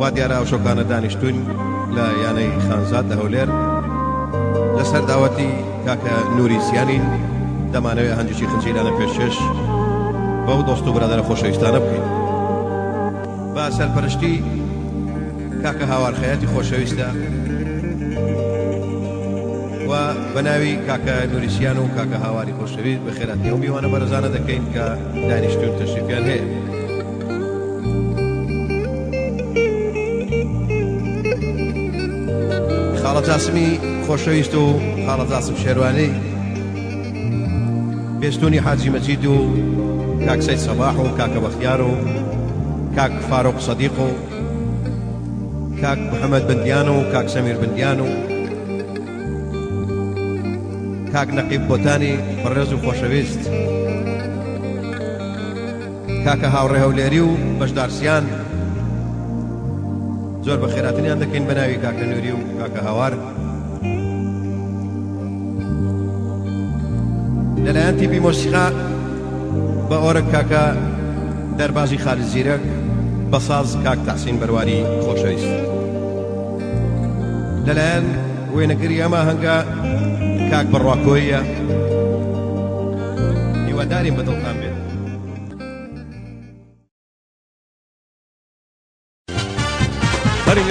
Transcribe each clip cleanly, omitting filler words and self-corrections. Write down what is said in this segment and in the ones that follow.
وا دیارە ئەو شۆکانە دانیشتوون لە یانەی خانزاد لە هەولێر لەسەر داوەتی کاکە نوریسیانین دەمانەوێت هەندێکی خنجیرانە پێشکەش بەو دۆست و برادەرە خۆشەویستانە بکەین بە سەرپەرشتی کاکە هاوار خەیاتی خۆشەویستە و بەناوی کاکە نوریسیان و کاکە هاواری خۆشەویست بە خێراتی ئەو میوانە بەرەزانە دەکەین کە دانیشتوون تەشریفیان هەیە. خاڵە جاسمی خۆشەویست و خاڵە جاسم شێروانی، بێستونی حاجی مەجید و کاک سەید سەباح و کاکە بەختیار و کاک فاروق سەدیق و کاک محەممەد بندیان و کاک سەمیر بندیان و کاک نەقیب بۆتانی بەڕێز و خۆشەویست، کاکە هاوڕێ هەولێری و بەشدارسیان زۆر بە خێراتنیان دەکەین بە ناوی کاکە نووری و کاکە هاوار. لەلایەن تیپی مۆسیقا بە ئۆرە کاکە دەربازی خالد زیرەک، بە ساز کاک تەحسین بەرواری خۆشەویست. لەلایەن وێنەگری ئەمە هەنگا کاک بڕواکۆیە، هیوادارین بەدڵتان بێت.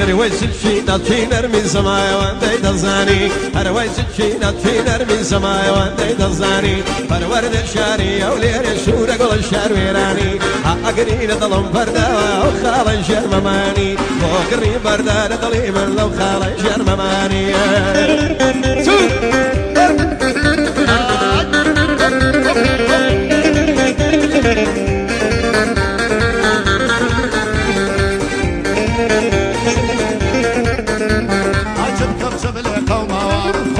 هەر وای زلفی ناتوی نەرمی زەمایەوەندەی دەزانی، هەر وای زلفی ناتوی نەرمی زەمایەوەندەی دەزانی، پەروەردە شاری ئەو لێرە شوورە گوڵە شار وێرانی، ئەگەری لە دڵم بەرداوە ئەو خاڵە ژێرمەمانی، بۆ گڕی بەردا لە دڵی من لەو خاڵە ژێرمەمانی.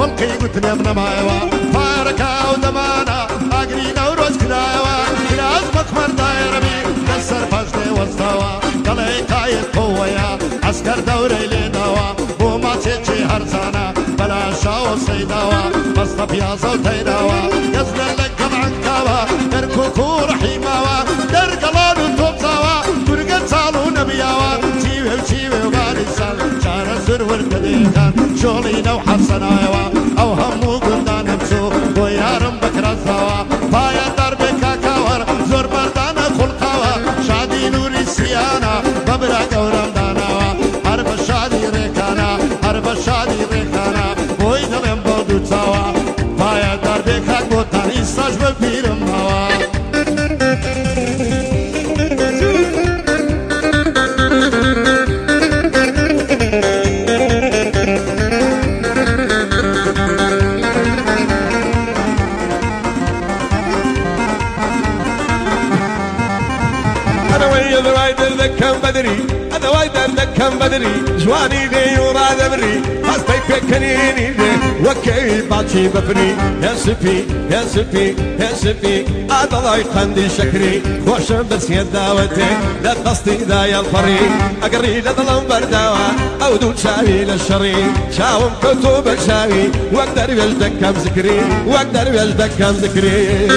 خلقي قلت نبنا مايوا فاركا ودمانا اقري نوروز كلاوا الى ازمك مرضى ربي كسر فجدي واستوى قلعي قايد قويا عسكر دوري ليناوا وما تيجي هرزانا بلا شاو سيداوا مصطف يا صوتي داوا يزن لك قمعن كاوا دركوكو رحيماوا در قلالو توبزاوا ترقل سالو نبياوا تيوه وتيوه وبارسال شار الزر والكديدان شغلي نو حسناوا او همو قلدان همسو ويارم بكرا الزوا بايا دربي كاكاور زور بردان خلقاوا شادي نوري سيانا ببرا قورم داناوا حرب شادي ريكانا حرب شادي ريكانا وين لم بودو تساوا بايا دربي كاك بوتاني ساج ببيرم هوا أنا وايد أتذكر بدري جواني لي وراد أمري قصدي فكريني لي وكي باتشي بفري يا سفي يا سفي يا سفي هذا الله يقندي شكري خوش بس يداوتي لا قصدي ذا يا الفريق أقري لا ظلم برداوة أو دود شاوي للشري شاوم كتب الشاوي واقدر يجدك كم ذكري واقدر يجدك كم ذكري.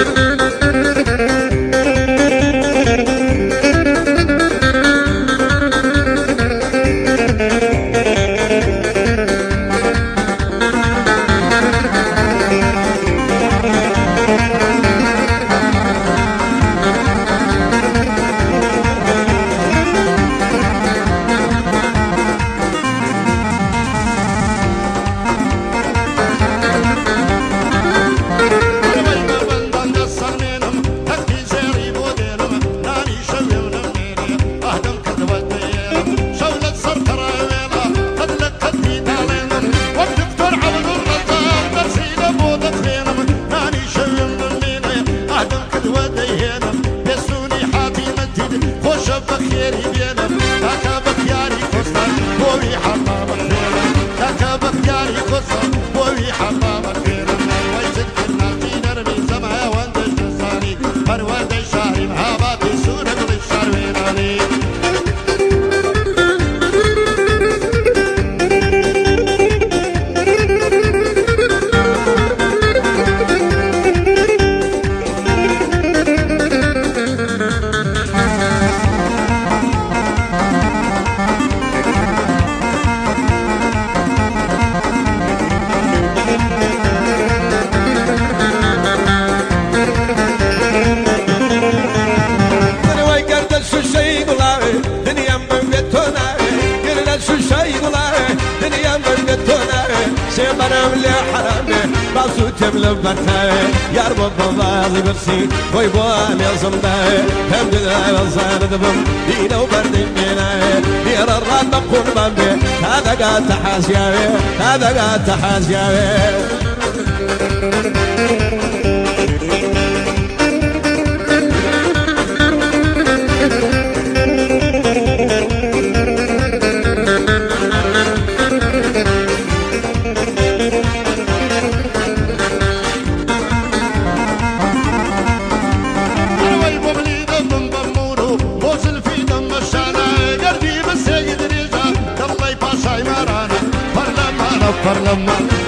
سيبنا من حرامي باسو تملب برتاي يا رب بضاضي برسي ويبوام يا زمداي هم دلاي وصان دبم دينا وبردين بيناي دير الرد بقول بامبي هذا قاد تحاسياوي هذا قاد تحاسياوي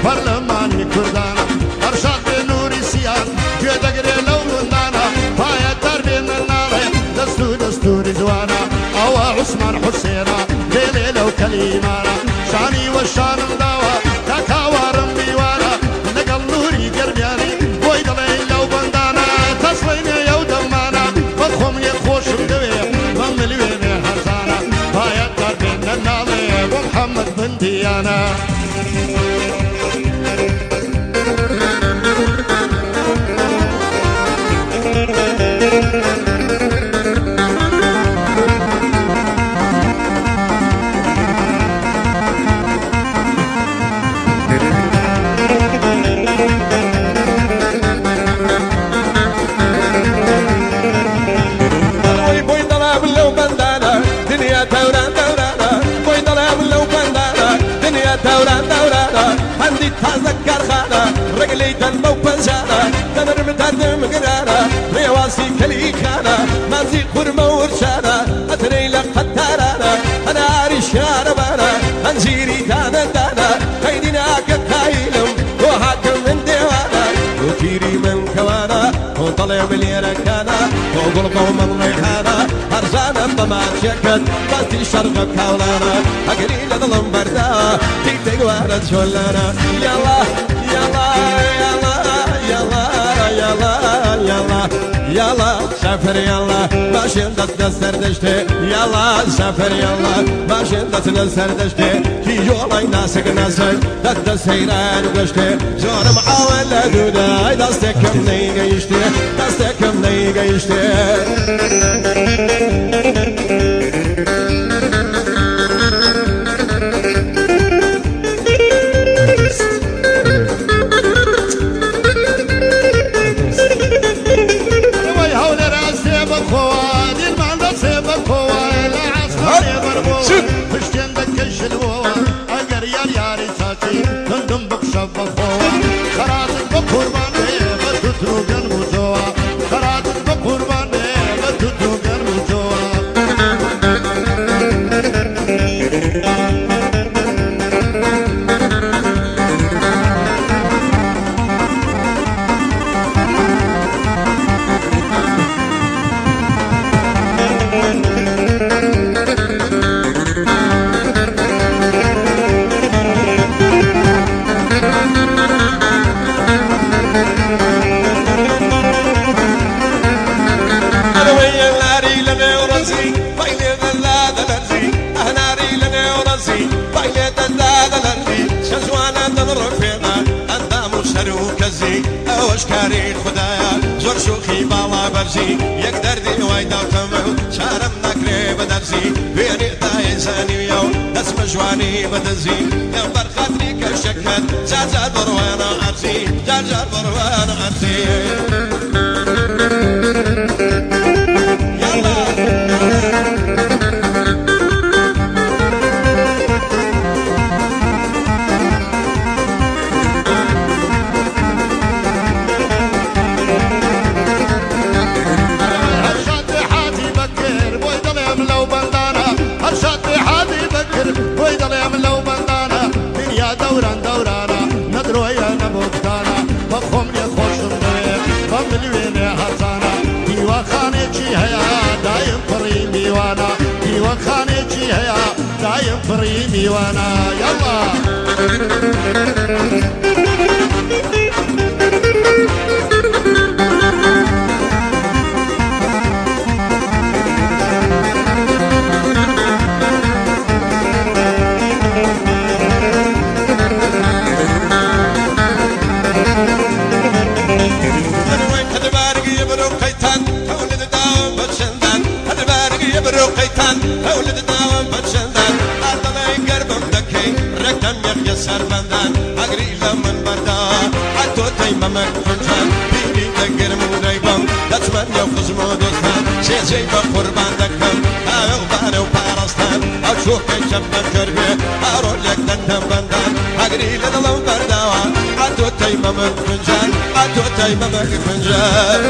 برلماني كردانا أرشاد بنوري سيان جوه دقري لو لندانا بايا تربين النار دستوري زوانا أو عثمان حسينا ليلي لو كليمانا شاني والشان مداوا تكاوارم بيوانا نقل نوري قربياني ويد لي لو بندانا تصليني يو دمانا مدخم يخوش بدوي مملويني حزانا بايا تربين النار ومحمد بن ديانا تذكر خانا رجلي دنبو بنزانا تمر متدم قرانا ريواسي كلي خانا مازي قرمة ورشانا أتري لقتارانا أنا عاري شاربانا أنزيري دانا دانا خيدنا كتايلم وحاكم من ديوانا وكيري من كوانا وطلع مليركانا وقل قوم الريحانا هرزانا بما شكت باتي شرق كولانا أقري لظلم بردا تيتي وانا تشولانا يلا يلا يلا يلا يلا يلا يلا سافر يلا باش انت تسردشتي يلا سافر يلا باش انت تسردشتي كي يولاي ناسك ناسك تتسيران وقشتي زور محاولة دوداي دستك مني قيشتي دستك مني قيشتي أشكاري خدايا زور شوخي بالا برزي يك دردي وايدا وتمو شارم نكري بدرزي بيني تاي زاني ويو نسم جواني بدزي ينبر خاطري كشكت زاد بروانا عرزي زاد بروانا عرزي دايم فريمي وانا يلا لسر بندان اگری لمن بردا حتو تیمم کنجان بیری دگرم و دیبم دچمن یا خزم و دوستان چیزی با قربان دکم آیو بانو پارستان آچو کنجم بکربه آرو یک دندم بندان اگری لدلم بردا حتو تیمم کنجان حتو تیمم کنجان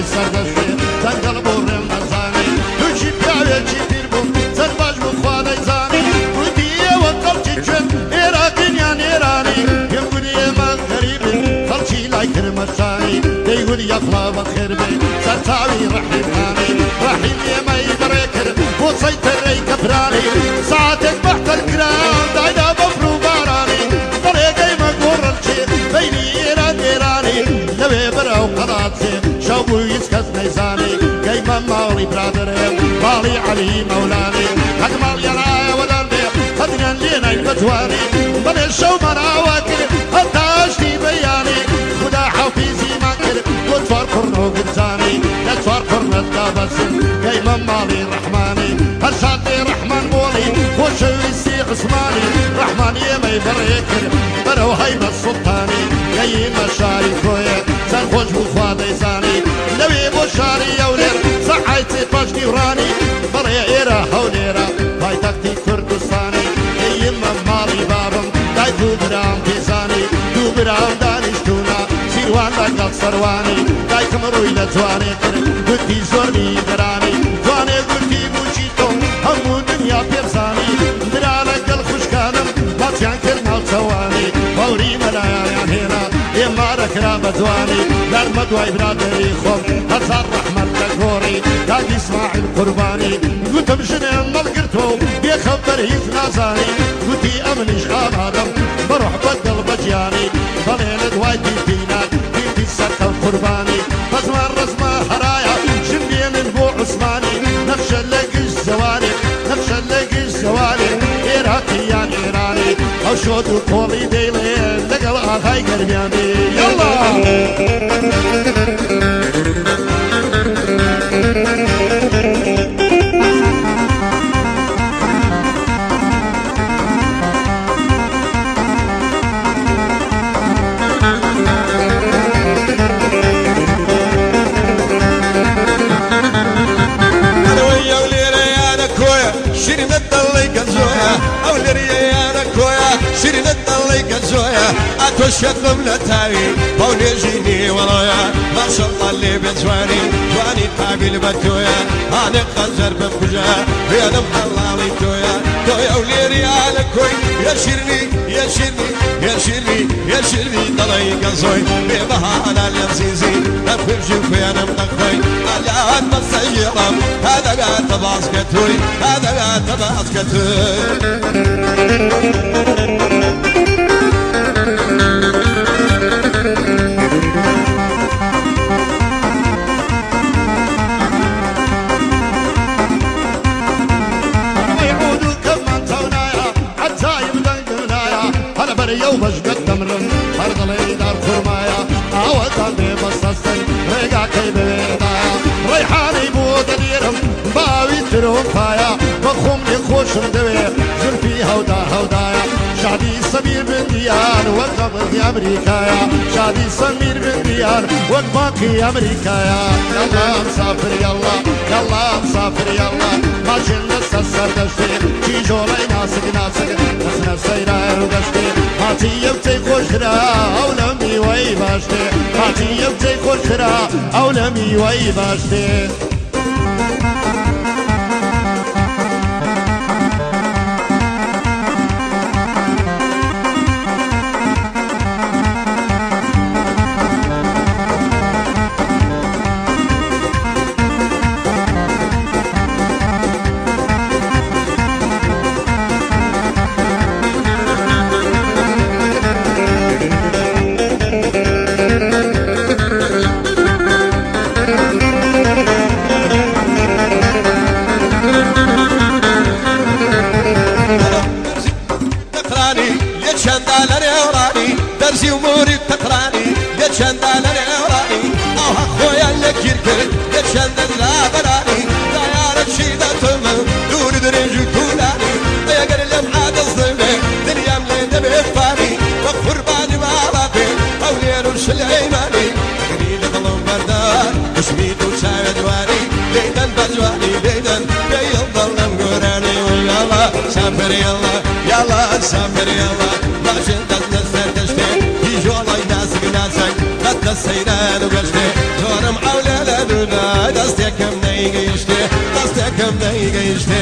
سردشته تنگل بورم نزانی دوچی پیاوی چی پیر بوم سرباج بخوانه زانی بودیه و قلچی چون ایراقین یا نیرانی یم گودیه من غریبی قلچی لای کرمشانی دی گودی اخلا و خربی سرطاوی رحیم خانی رحیم یمای بریکر و سیتر ای کبرانی ساعتک بحتر کرام داینا بفرو بارانی طریقی مگورل چی بینی ایران ایرانی لوی براو قضاتي شابو يسكت نيزاني قيمة مالي برادري مالي علي مولاني حق مال يرايا ودردي خدنا لينا الفتواني من الشو مراوكر حتى اشتي بياني خدا حفيزي ماكر وتفار قرنو قرزاني نتفار قرن الدابسن قيمة مالي رحماني هرشاتي رحمن مولي وشو يسي عثماني رحمن يمي بريكر برو هيبة السلطاني قيمة شاري كوية سنخوش بخوادي زاني نوي بشاري يولير صحيتي باشتي وراني بري إيرا هوليرا باي تكتي كردستاني يما مالي بابم داي دو برام تيزاني دو برام دانشتونا سيروان دا قل سرواني داي كمروي لجواني كر قلتي زورني دراني جواني قلتي بوشيتو همو دنيا بيرزاني برانا قل خوشكانم باتيان كرنا وتواني فوري ملايا هنا يما ركرا بدواني للمدوي برادري خوم هزار رحمة لقوري داقي اسماعيل قرباني قلت مشني ملقرتو بيخبر هيز نازاني قلتي امنش غابادم بروح بدل بجياني ضليل دواي ديتينا ديتي السرقة القرباني فزمان رزمة هرايا شنبين البو عثماني نخشى لقي الزواني نخشى لقي الزواني إيراقي يعني إيراني أو شودو قولي ديلين لقل آخاي قربياني يلا شيرين الدلي كنزويا أولي أنا كويا شيرين الدلي كنزويا أتوشك قبلتاوي بولي جيني ورايا ما شاء الله اللي بنزواني جواني تعبي البتويا أنا خنزر بمبجا يا نمحلالي تويا تويا وليري أنا كوي يا شيرني يا شيرني يا شيرني يا شيرني دلي كنزوي بيبها أنا اليمزيزي نفر جوفي أنا مدخوي أجعاد بسيرم هذا قاعد تباسكتوي هذا قاعد تباسكتوي ويعودوا كمان تونايا حتى يبدأ قبنايا هلا بريو بجدد تمرم فرض لي دار خرمايا عوض قلبي بصصي ريقا كي بيدايا ريحاني بود ديرم باوي تروم فايا بخوم يخوشم دوي زلفي هودايا شادي سمير بن ديار وقبضي أمريكايا شادي سمير بن ديار وقباقي أمريكايا يلا مسافر يلا يلا مسافر يلا ماشين لسه سردشتي تيجولي ناسك نسنا سيرا ودشتي هاتي يبتي خوشرا أولمي ويباشتي هاتي يبتي خوشرا أولمي ويباشتي سافر يلا يلا سافر يلا ماشي دست دشتي يجوا الله يناسك ناسك قد السيران وقشتي زورم عولة دونا دستكم نيجيشتي دستكم نيجيشتي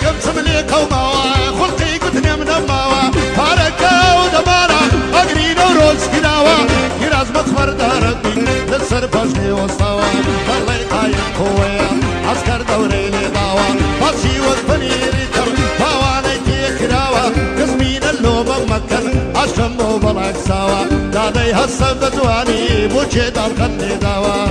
كم سملي قوما خلقي قد نمنما فاركا ودمارا أقرين وروز كناوا كراز مخبر داربي للسر فجني وصاوا والله قايم قوية عسكر دوري لضاوا فاسي وقفني ريتر فاواني كراوا قسمين اللوم مكر عشمو بلاك سوا دادي هالسبت واني بوشي دار خلي داوا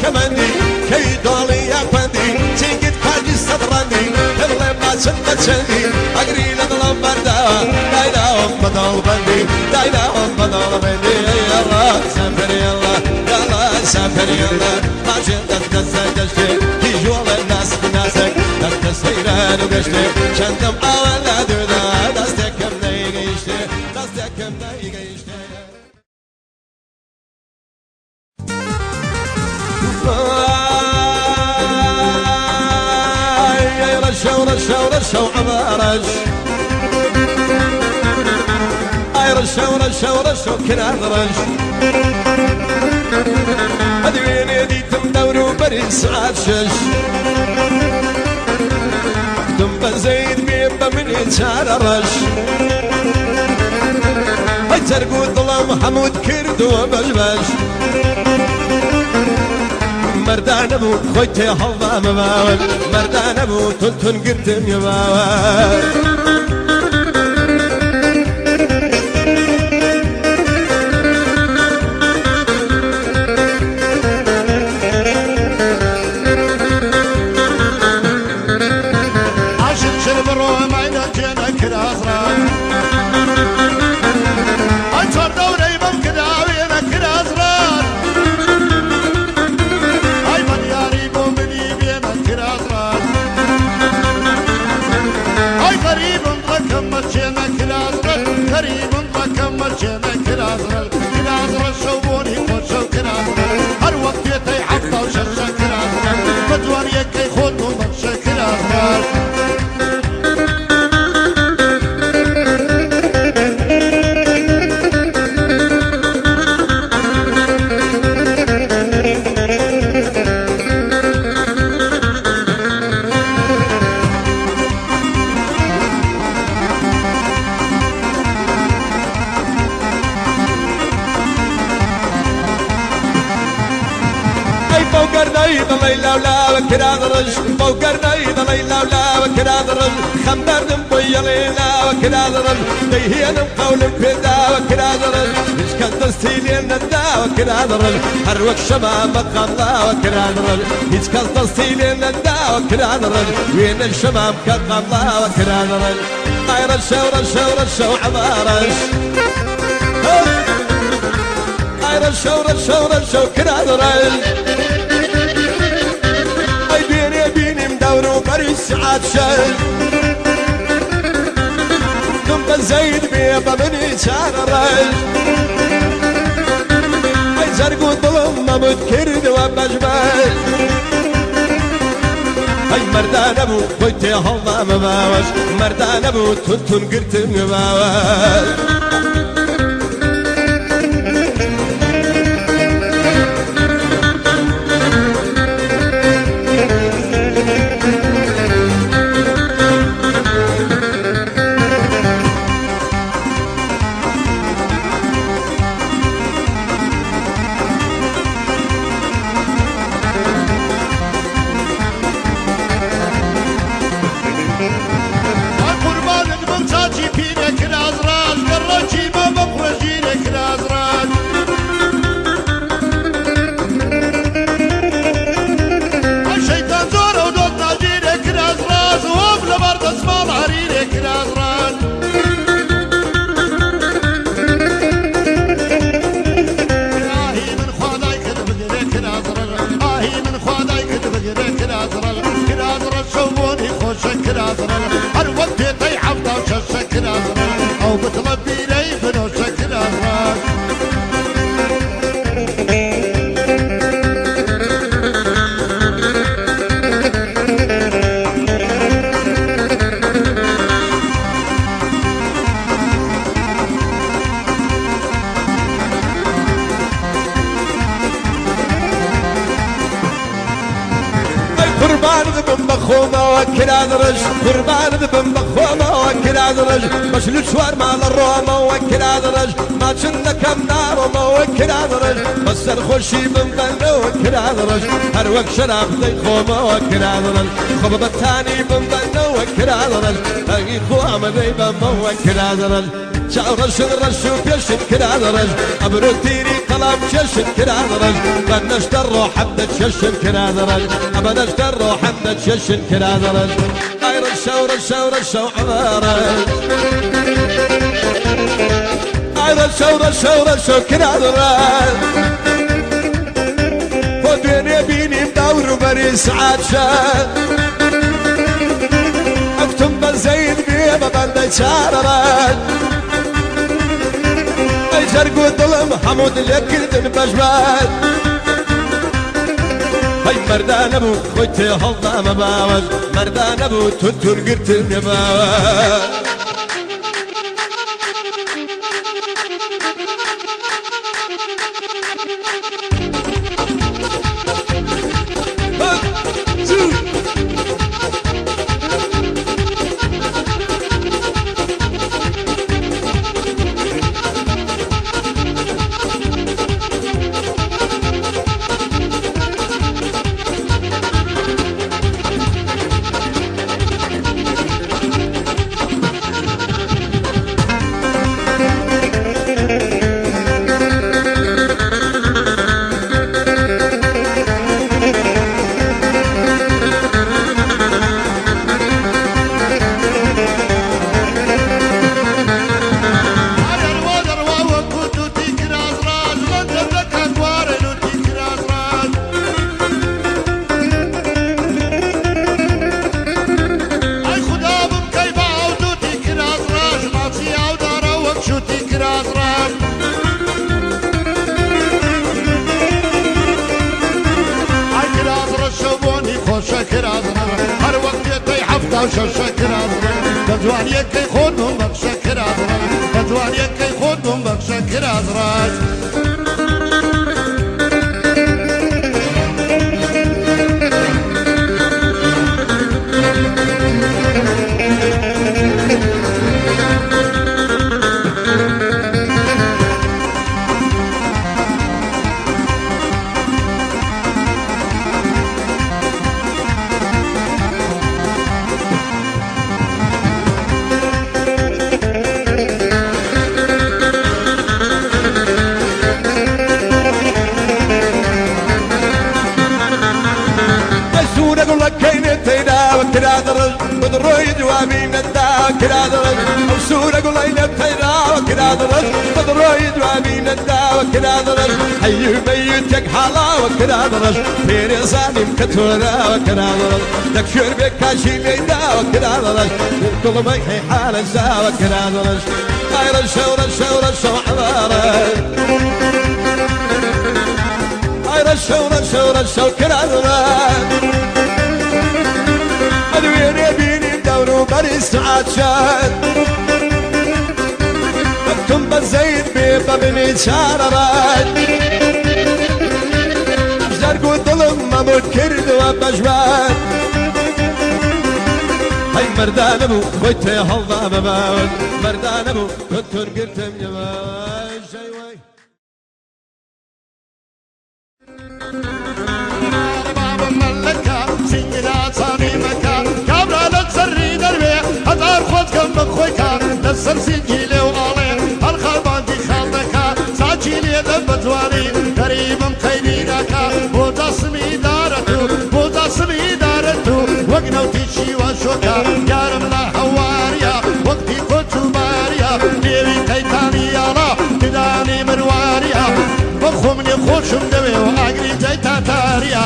كماندي كي دولي يا فندي تنقد كاجي صدراني اللي ما سنت سندي اقري لنا بردا داينا بدل بندي داينا بدل بندي يلا سافر يلا يلا سافر يلا ماشي دستي يجوا الناس بناسك دست سيران وقشتي شندم اول دونا دستكم نيجيشتي دستكم نيجيشتي رشوا عبارش اي رشوا كنادرش ادوين يدي تمدورو بريس عاتشش دم بزيد بيبا من يتشاررش اي ترقو ظلام حمود كردو بجبش مردان ابو خويتي حظا مباول مردان ابو تلتن قدم يباول عاشق شرب الروح ما ينجينا كرازران انشر دوري بمكدا وينا كرازران قريب ضكم جينا كرازرل قريب ضكم جينا كرازرل كرازرل شوبوني خوشو كرازرل هر وقت يتي حفظة وششة كرازرل بدوان يكي خود ومشة كرازرل فوقرناي ضليلا ولا وكرادرج فوقرناي ضليلا ولا وكرادرج خمرن بيلينا وكرادرج ديهن قول بدا وكرادرج مش كان تستيلين ندا وكرادرج هروك شباب قبلا وكرادرج مش كان تستيلين ندا وكرادرج وين الشباب قبلا وكرادرج اي رشوا عبارش اي رشوا كرادرج دورو بريس عاتشل دم بزيد بيبا من يتشاررج اي زرقو ظلم ما متكرد وبجبل اي مردان ابو خويتي حظا مباوش مردان ابو تنتن قرتم مباوش قربان الممتاز بينك الازراج كرازرا هر وقت تي حفظة وشش كرازرا أو بطلب بيري بنوش كرازرا قربان ذبن بخومة وكراد رج قربان ذبن بخومة وكراد رج باش الشوار مال الرومة وكراد رج ما تشنا كم نار وكراد رج بس الخوشي بن بنا وكراد رج هر وقت شراب ذي خومة وكراد رج خبب الثاني بن بنا وكراد رج هاي خوام ذي بنا وكراد رج شعر رشو بيشن كراد رج أبرو تيري قلم ششن كراد رج بنشتر حمد ششن كراد رج أبنشتر حمد ششن كراد رج غير رشو عمارة غير رشو كراد رج ودنيا بيني بدور بريس عادشان اكتم بزين بيبا بندي شاررج جرق الظلم حمود لكردن بجبال هاي مردان ابو خويتي هلنا مباوز مردان ابو تنتر قرتن مباوز بدوانيك كي خودهم بخشكر عزراج بدوانيك كي خودهم بخشكر عزراج كرادرج بدروي دوامي ندا كرادرج وسورة قولي نبتينا وكرادرج بدروي دوامي ندا وكرادرج حي بيتك حلا وكرادرج في رزاني مكتورة وكرادرج تكشر بك كاشي ميدا وكرادرج كل ما يحي حال الزا وكرادرج غير الشو عبارة غير الشو كرادرج أدوين يبيني بدور بريس عادشان اكتم بالزيت بيبا بني شاررات جرق الظلم مموت كرد وبجوان هاي مردان ابو خويتي هلضا مباون مردان ابو كنتن قلتم يمان شيوي باب ملكا سنجرات صاني مكا كابرا لتسري دربي هدار خود كم بخويكا نسر سنجيلي وغالي الخربان دي خالدكا ساجيلي دبتواني قريبا مقيدينكا بوتصمي دارتو وقنا وتيشي وشوكا يارم لا هواريا وقتي كنتو ماريا ديوي قيتاني يالا تداني مرواريا بخمني خوشم دوي واقري جيتا تاريا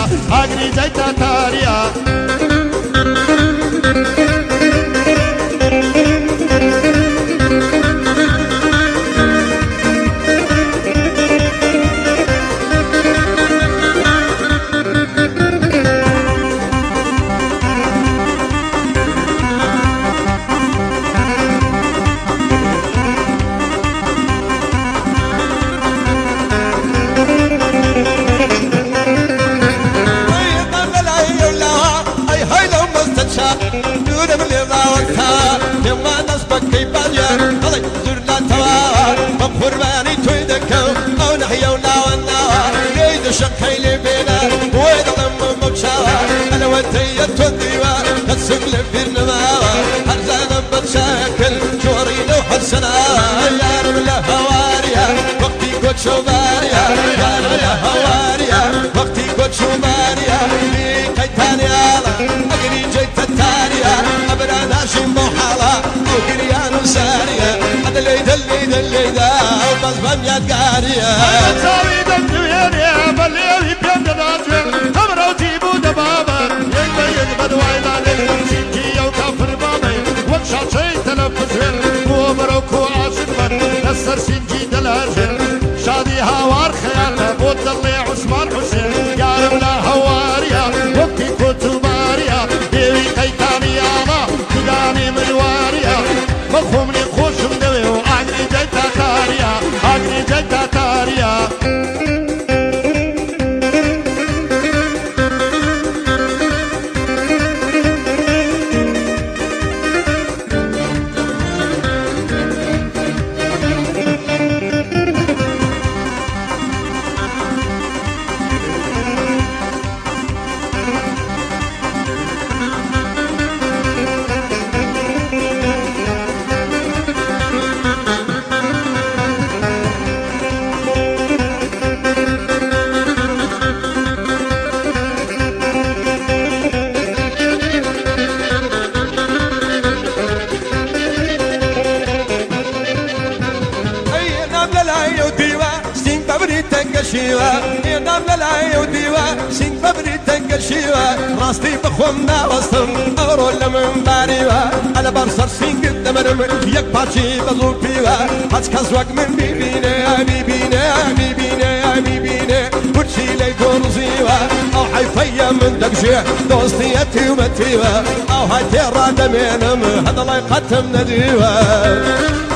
شقي لي بينا ويضم مبشاوة أنا وانتي التنديوة قسم لي في النماوة هرزانا بتشاكل جورين وحسنا يا رب الهواريا وقتي قد شوباريا يا رب الهواريا وقتي قد شوباريا لي كيتانيا أقري جيت التانية أبدا ناشي محالة وقريان وسارية هذا اللي دا وبس بميات قارية أنا تساوي دمتويني بليوي بيان دناجر همرو تيبو دبابا يقبد وعيلاني سينجي وكفر بابي وكشا شي تنفسر ومروكو عاشق من نسر سينجي دلاجر شادي هوار خيالنا بود اللي عثمان حسين يا رب لا هواريا وقتي كنت ماريا ديوي قيتاني ياما كداني ملواريا مخومني خوشم دوي وعقلي جيتا تاريا عقلي جيتا تاريا ينام للاي وديوا سين ببري تنقشيوا راستي بخوم ناوستم أورو لمن باريوا على برصر سين قدام رمي يك باتشي بزول بيوا هاتش كازواك من بيبيني بيبيني بيبيني بيبيني برشي لي قرزيوا أو حيفيا من دقشي دوستي يتي ومتيوا أو هاي تيرا دمينم هذا الله يقتم نديوا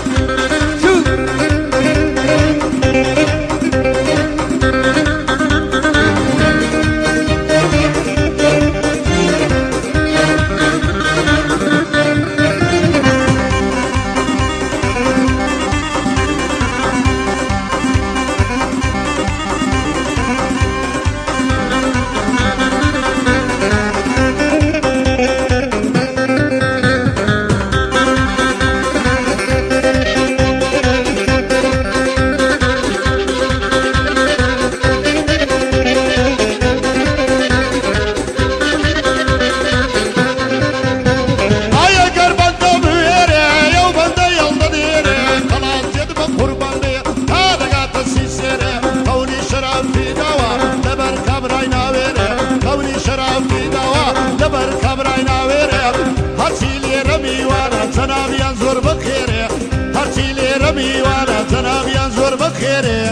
زنابيان زور بخيري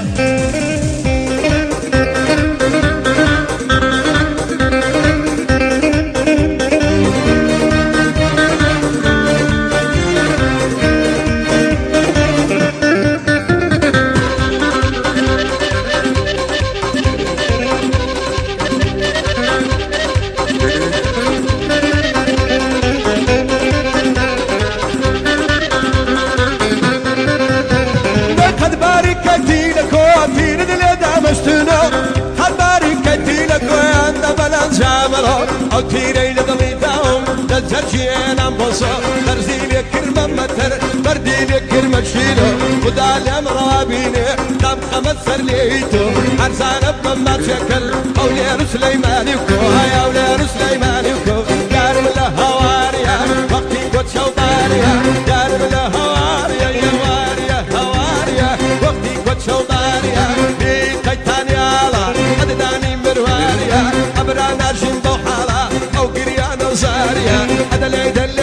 أو تيري لضلي داوم دزرجي أنا مبصر درزي لي كرمة متر بردي لي كرمة شيلو ودالي أمرابيني دام خمس سرليتو حرزان بمما تشكل أولي سليماني وكو هاي أولي سليماني وكو دارم الهواريا وقتي قد شوباريا دارم الهواريا يا واريا هواريا وقتي قد شوباريا بي قيتاني على قد داني مرواريا أبرانا جنبو حالا أو قريانا زاريا هذا اللي دا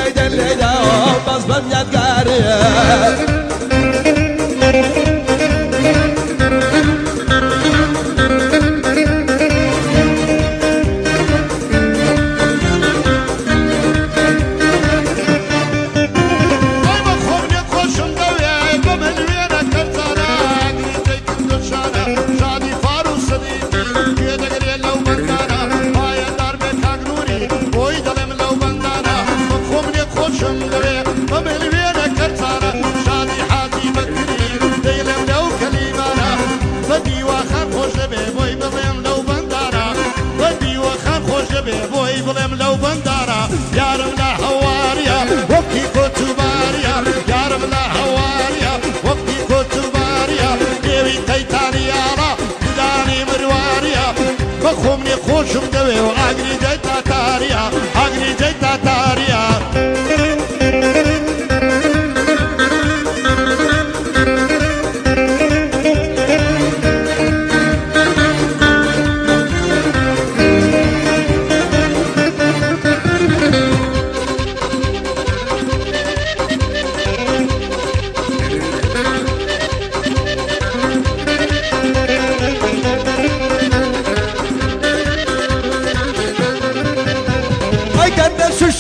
بس بميات قاريا بخومني خوشم دوي وأجري جيتا تاريا أجري جيتا تاريا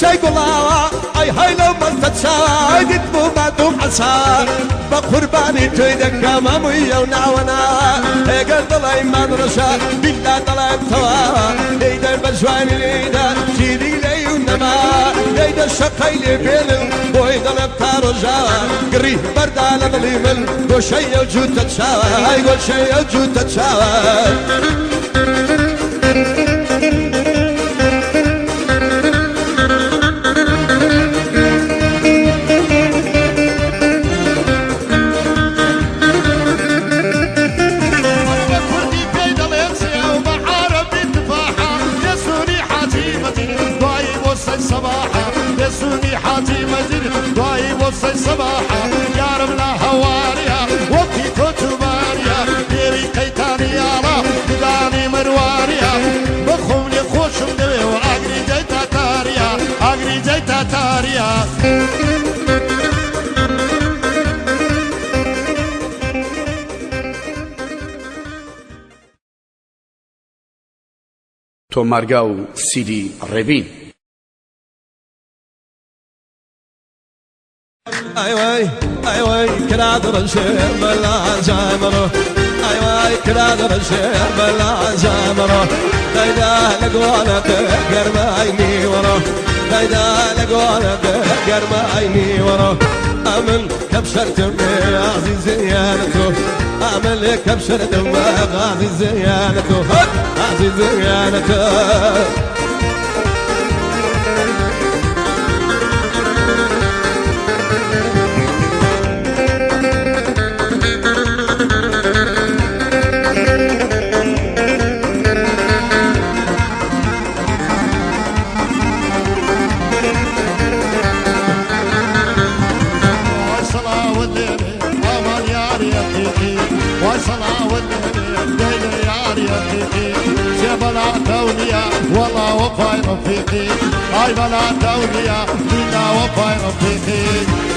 شي قلاوة أي هاي لو ما تتساوى دتمو ما دوم عسى بقرباني تويدك كما مية ونعونا قال طلعي ما نرشا بالله طلعي بتواوى ليدا البجواني ليدا سيدي لي ونما ليدا الشقي لي بيلم بويدا لبتارو جاوى قريه برد على ظليمل قول شي وجود تتشاوى قول شي وجود تتشاوى وصي صباحا يا رب لا هواريا وقتي كتباريا ديري قيتاني يا رب بداني مرواريا بخوم لي خوشم دوي وأجري جيتا تاريا أجري جيتا تاريا تۆمارگا و سیدی ڕێبین أيواي أيواي كراد رشير بلا جامرو أيواي كراد رشير بلا جامرو دايدا لقوانا تهجر ما عيني ورا دايدا لقوانا تهجر ما عيني ورا أمل كبشر تمي عزيزي يانتو أمل كبشر تمي عزيزي يانتو عزيزي يانتو والله وفاي رفيقي هاي بلا دولية بلا وفاي رفيقي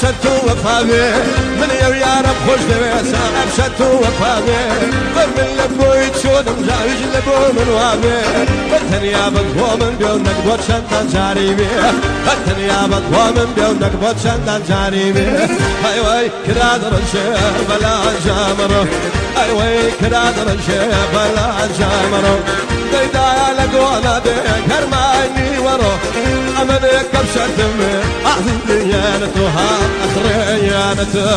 أبشرت وفامي من يا رب خوش دويسا أبشرت وفامي من لبوي تشود مجاوج لبو من وامي الدنيا بطوى من بيونك بوت شنطان جاريبي الدنيا بطوى من بيونك بوت شنطان جاريبي أيوي كراد رنشي بلا جامرو أيوي كراد رنشي بلا جامرو دايدا لقوانا ديك هرماني ورو أمنك بشرت من أعظم ديانتها أخريانته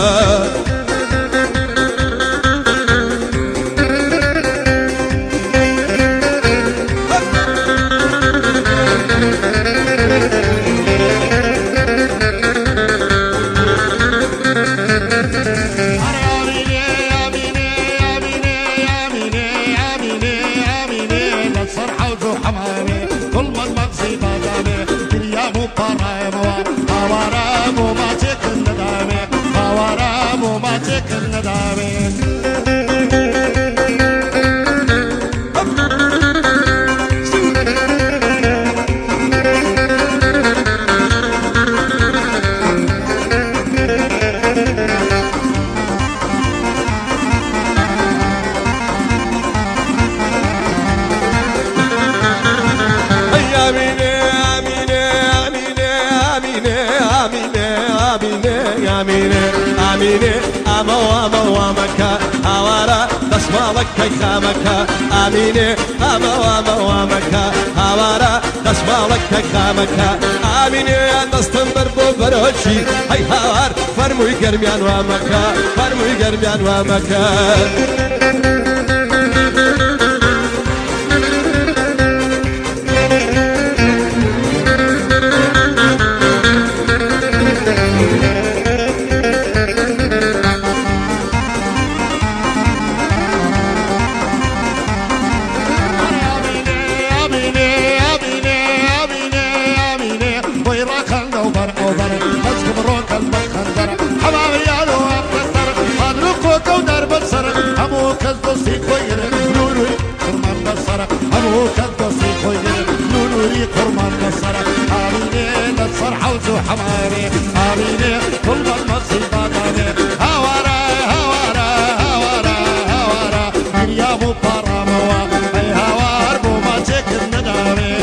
كي خامك آميني أما وامك هوارا دسمالك كي خامك آميني دستن بربو برو بروشي هاي هاوار فرموي قرميان ومكا فرموي قرميان ومكا حماري آميني كل من مصيبة داري هوارا هوارا هوارا هوارا دنيا مبارا موا اي هوار بو ما تكن نداري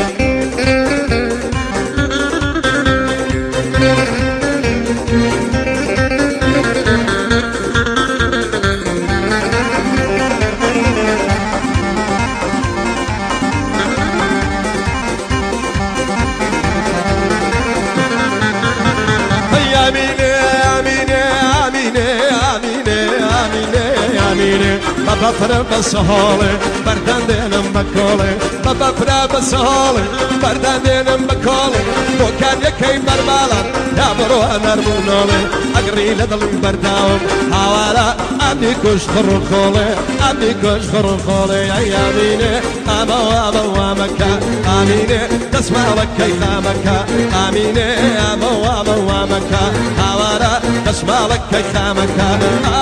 بابا فرا بسهالي بردان دينم بكالي بابا فرا بسهالي بردان دينم بكالي بو كان يكي بربالان يا برو انا ربونالي اقري لدل برداوم حوالا امي كش خرخولي امي كش خرخولي يا اميني اما وابا وامكا اميني تسمع لك كي خامكا اميني اما وابا وامكا حوالا تسمع لك كي خامكا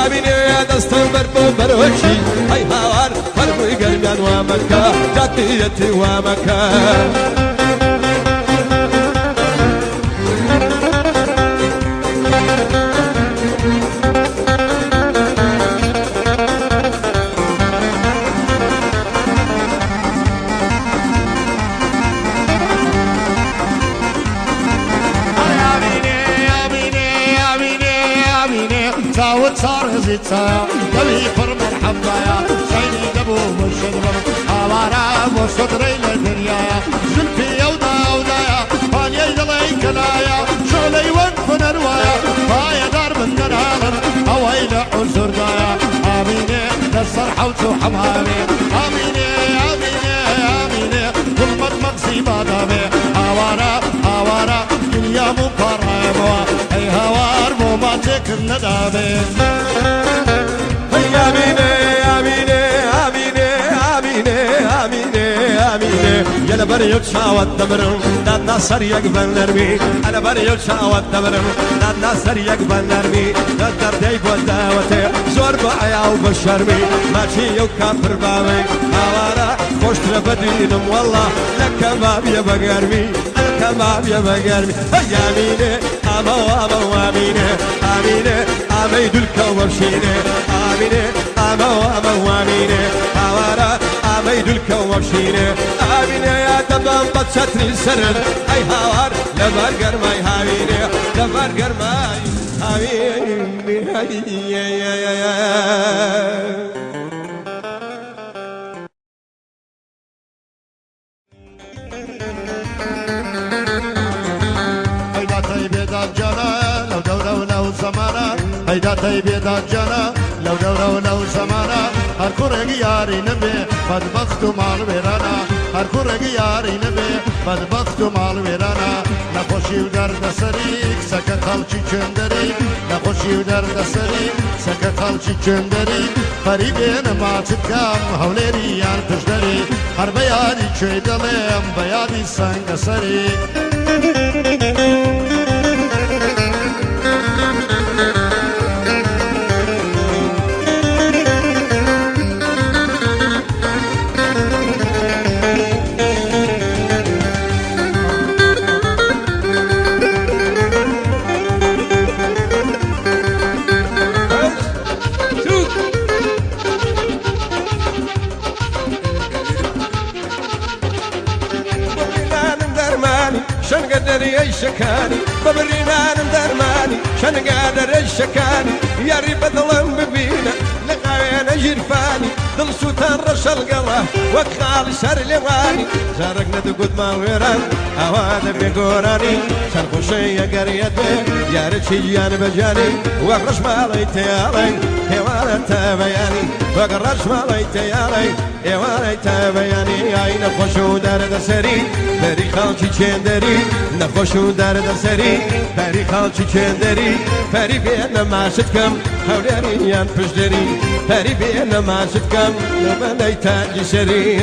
اميني دستم بربو بروشي هاي هاوار فرموي قرميان ومكا جاتيتي ومكا صار زيتها قوي فر مرحبا يا سيدي دبو مشدرم حوارا وصدري للدنيا زلفي يودا ودايا فان يجلي كلايا شغلي وقف نروايا فايا دار من نرهالن اويل عسر دايا اميني نصر حوتو حمامي اميني اميني اميني كل مد مقصيبا دامي حوارا حوارا دنيا مقرموا اي هوار مو ما تكن ندامي يلا بريوت شاوت دمرم داد ناصر يقبل نرمي انا بريوت شاوت دمرم داد ناصر يقبل نرمي داد دردي بوداوتي زور بعيا وبشرمي ماشي وكافر بابي هوارا خوش تربدينم والله لك باب يا بقرمي لك باب يا بقرمي هيا اميني اما واما واميني اميني اميد الكوبشيني اميني اما واما واميني هوارا اميد الكوبشيني اميني يا دبان بتشتري السرد اي هوار لبرقر ماي هاويني لبرقر ماي هاويني هيدا طيبي دا جانا لو لو زمانا هر كوري ياري نبي بدبخت مال ويرانا هر كوري ياري نبي بدبخت مال ويرانا نخوشي ودرد سريك سكا خالشي چندري نخوشي ودرد سريك سكا خالشي چندري قريبين ما تتكام هوليري يان تجدري هر بيادي چوي دلم بيادي سنگ سريك شن قدر يشكاني ببرينا درماني شن قدر يشكاني يا ريب ظلم ببينا لقاينا جرفاني ظل سوتان رش القلا وكخال شر لواني زارقنا تقود ما ويران اواد بيقوراني شرخو شي قريتي يارتشي جيان بجاني وقرش مالي تيالي هوانا تبياني وقرش مالي تيالي هوانا تبياني اي نخوشو درد سري بری خالچی چندری نخوشو درد سری بری خالچی چندری پری بین ماشد کم هولیری یان پشدری پری بین ماشد کم نبنی تاجی سری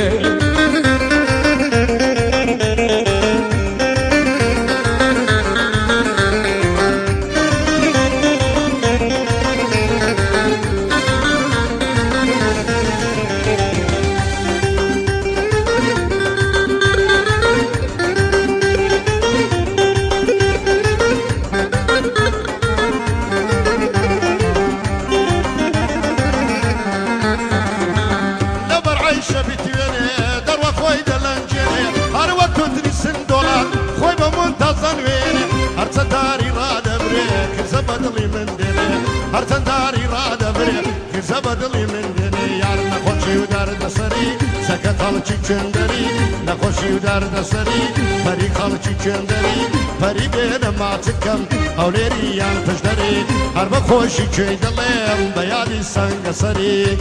زبدلي من دني يار نخوشي ودار دسري سكت خالچي چندري نخوشي ودار دسري فري خالچي چندري فري بين ما تكم اوليري يان تجدري هر بخوشي چي دلم بيادي سنگ سري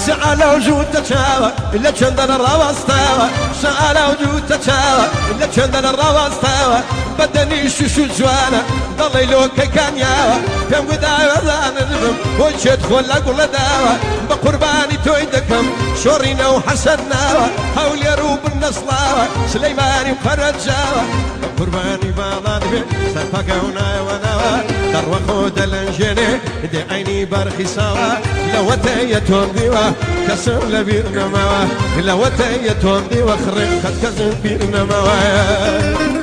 سأل وجود تشاوى إلا كندن الروا استوى سأل وجود تشاوى إلا كندن الروا استوى بدني شو جوانا ضلي لو كان ياوى كم قداي وذان الرم وجد خلا كل داوى بقرباني تويدكم شورينا وحسناوى حول يروب النصلاوى سليماني وخرج جاوى بقرباني بالادبي سرفقونا وناوى دروا خود الانجني دي عيني برخي سوا لو تيتهم ديوا كسر لبيرنا موا لو تيتهم ديوا خرق قد كسر بيرنا موا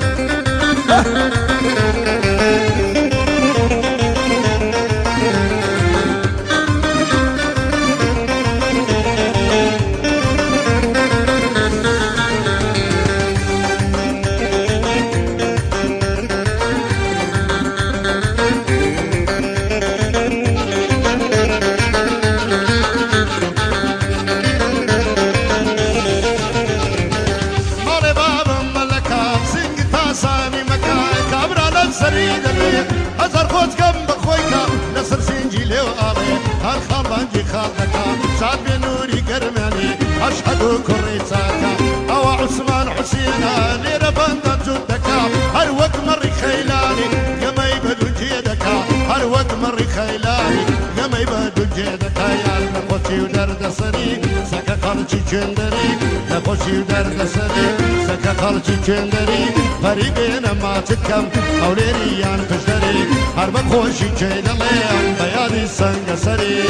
سعد بنوري قرماني أشهد كريتاكا أو عثمان حسينا ليرة بندن جدكا هر وقت مري خيلاني كما يبدو جيدكا هر وقت مري خيلاني كما يبدو جيدكا يا نخوشي ودرد سري سكا خالشي جندري نخوشي ودرد سري سكا خالشي جندري فريقين ما تكم أوليري يان تجدري هر بخوشي جيدلي بيادي سنگ سري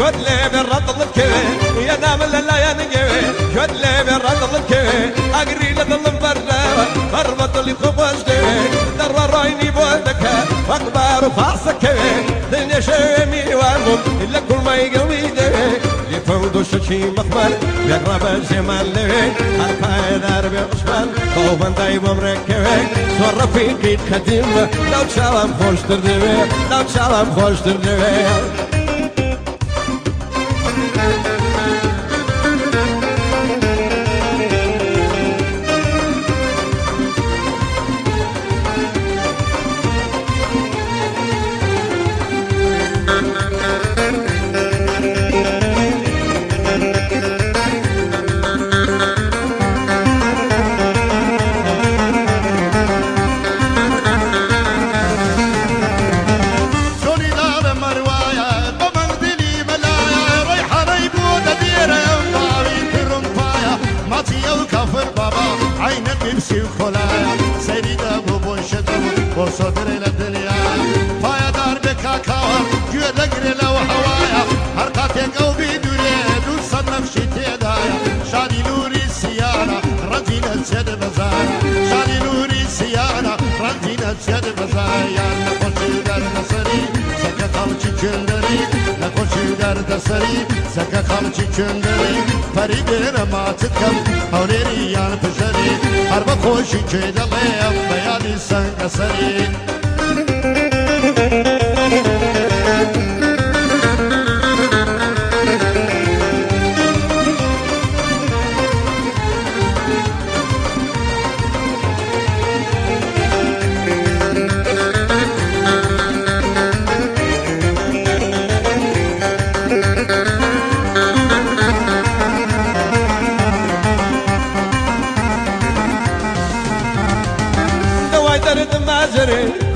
جود لي بالرطل الكوي يا نام لا يا نقوي جود لي بالرطل الكوي اقري لظل مفرة مربط لي خبز دوي در رايني بودك واخبار وخاصة كوي دنيا شامي وامم الا كل ما يقوي دوي يفوضوا شي مخبر يقرب الجمال لوي الفاي دربي عشمان خوفا دايب مركوي صور رفيقي خديم لو تشالم خوش تردوي لو تشالم خوش تردوي مروان نووسی و خۆلایە سەیری دەبوو بۆی شەدەبوو بۆ سۆدرێ لە دنیایە پایەدار بێ کاکاوە گوێ دەگرێ لەو هەوایە هەر قاتێک ئەو بیدورێ دوو سەد نەفشی تێدایە شادی نووری سیانە ڕەنجی نەچێت بەزایە شادی نووری سیانە ڕەنجی نەچێت بەزایە نەخۆشی دەردەسەری سەکە خەڵکی کوێندەری نەخۆشی دەردەسەری سەکە خەڵکی کوێندەری پەری بێنە ماچت کەم هەولێری یان پژەری هەر بە خۆشی کوێ دەڵێم بە یادی سەنگەسەری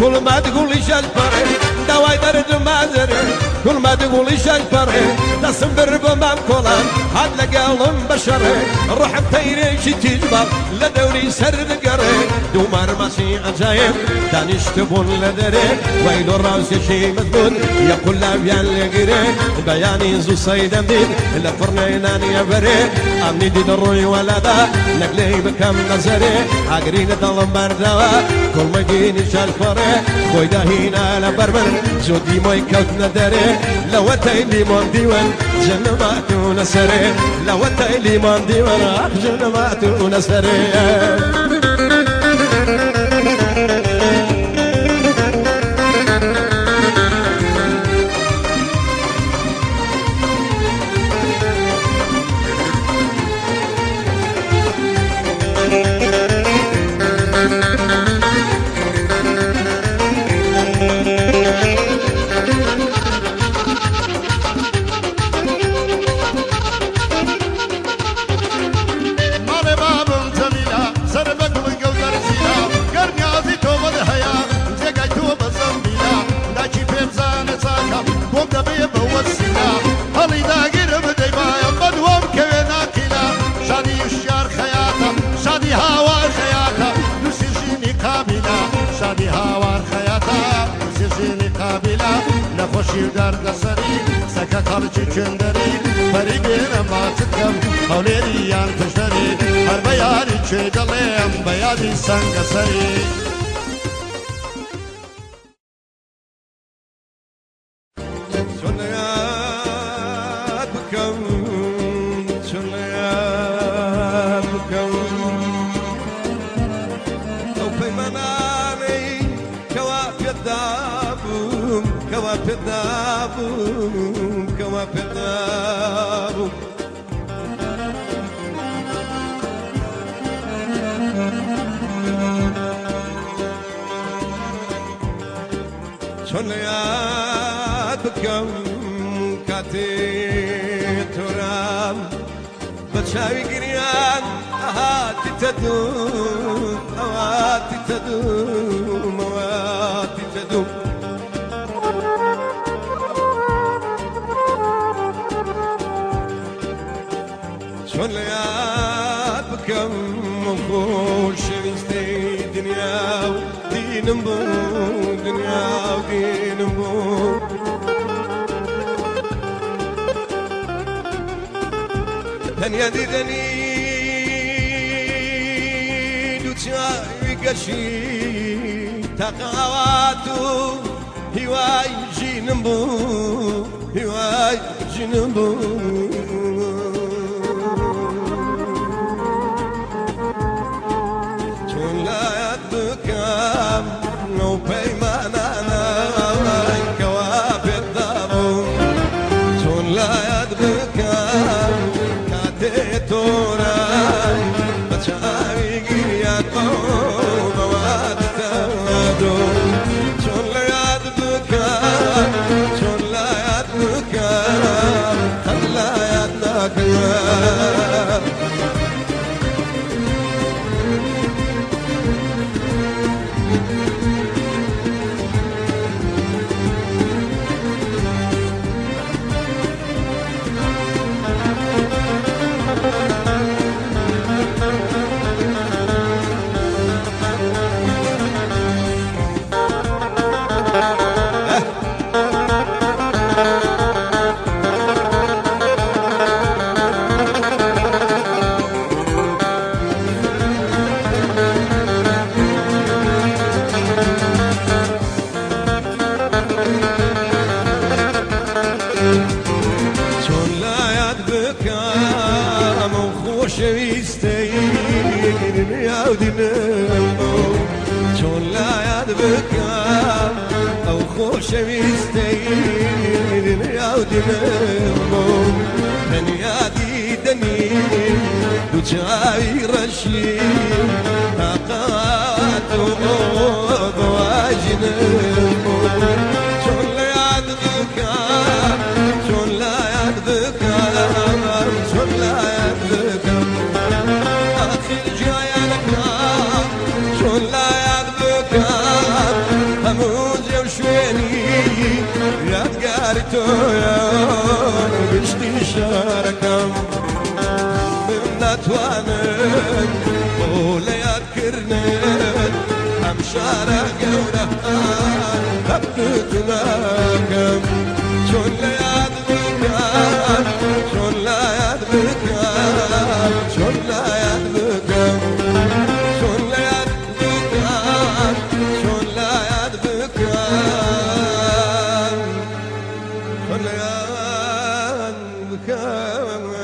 كل ما تقولي شجبري دواي درد ما زري كل ما تقولي شجبري تصبر بمام كولان هاد لقالهم بشري روح بتيريش تجبر لدوري سرد قري دومار ماشي عجايب دانش تبون لدري ويلو الراس شي مذبون يقول لا بيان لقري بياني زو صيدم ديد لفرنينان يا بري امني ديد الروي ولا دا نقلي بكم نظري اقرين ظلم بردوا كل ما جيني شالفري خوي داهينا لبربر جودي موي كوتنا دري لو تايلي من ديوان جنماتو نسري لو تايلي من ديوان جنماتو نسري نخوشی درد سری سکه خالچی چندری بری بینه ماتت کم هولیری یان پشتری هر بیاری چه دلیم بیادی سنگ سری شلیات بکم شلیات بکم او پیمانانی کوافی دابم كوافي الذابوم كوافي الذابوم شليات بكم كاتي ترام بتشاوي قريان هاتي تدوم هاتي تدوم هاتي تدوم شليات بكم مخوش ريستي دنيا ودين مبو دنيا ودين مبو دنيا دي دني دوتشاي قشي تقاواتو هواي جنبو هواي جنبو no pay manana كوافي الذابوم شون لا يدبك كاتي توراي بتشاوي قريات مواد تادوم شون لا يدبك شون لا يدبك خلا يدك شويستين يا ودنمو شون لا ياد بكام أو خو شويستين يا ودنمو من يادي دني دوجاي رشيد طاقات وضواجنمو شون لا ياد بكام شون لا ياد بكام شون لا ياد بكام آخر جاي لكام شون لا ياد بكام هموز وشويني يا تقارتو يا بشتي شاركم من نتوانن ولا يذكرنن هم شارع قوله هبتنا كم شون لا ياد بكام شون لا ياد بكام شون لا ياد بكام شون لا ياد بكام شون لا ياد بكام شون لا ياد بكام